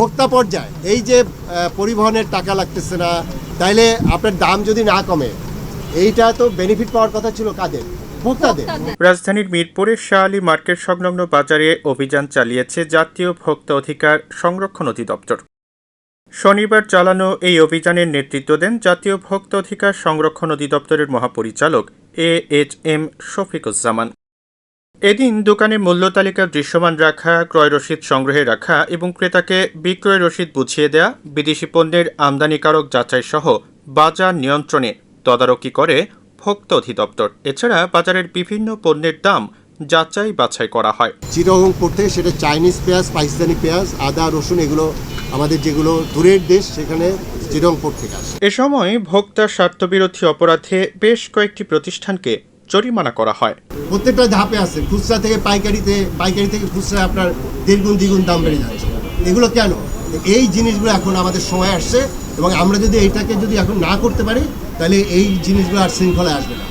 ভোক্তা পর্যায়ে এই যে পরিবহনের টাকা লাগতেছে না, তাইলে আপনার দাম যদি না কমে, এইটা তো বেনিফিট পাওয়ার কথা ছিল কাদের? ভোক্তাদের। রাজধানীর মিরপুরের শাহ আলী মার্কেট সংলগ্ন বাজারে অভিযান চালিয়েছে জাতীয় ভোক্তা অধিকার সংরক্ষণ অধিদপ্তর। শনিবার চালানো এই অভিযানের নেতৃত্ব দেন জাতীয় ভোক্তা অধিকার সংরক্ষণ অধিদপ্তরের মহাপরিচালক AHM শফিকুজ্জামান। এদিন দোকানে মূল্য তালিকা দৃশ্যমান রাখা, ক্রয় রসিদ সংগ্রহে রাখা এবং ক্রেতাকে বিক্রয় রসিদ বুঝিয়ে দেয়া, বিদেশি পণ্যের আমদানিকারক যাচাই সহ বাজার নিয়ন্ত্রণে তদারকি করে ভোক্তা অধিদপ্তর। এছাড়া বাজারের বিভিন্ন পণ্যের দাম যাচাই বাছাই করা হয়। চিটাগং পোর্ট থেকে সেটা চাইনিজ পেঁয়াজ, পাকিস্তানি পেঁয়াজ, আদা, রসুন, এগুলো আমাদের যেগুলো দূরের দেশ সেখানে চিটাগং পোর্ট থেকে আসে। এ সময় ভোক্তা স্বার্থবিরোধী অপরাধে বেশ কয়েকটি প্রতিষ্ঠানকে জরিমানা করা হয়। প্রত্যেকটা ধাপে আছে, খুচরা থেকে পাইকারি থেকে খুচরা আপনার দ্বিগুণ দাম বেড়ে যাচ্ছে। এগুলো কেন? এই জিনিসগুলো এখন আমাদের সময় আসছে এবং আমরা যদি এইটাকে যদি এখন না করতে পারি, তাহলে এই জিনিসগুলো আর শৃঙ্খলায় আসবে না।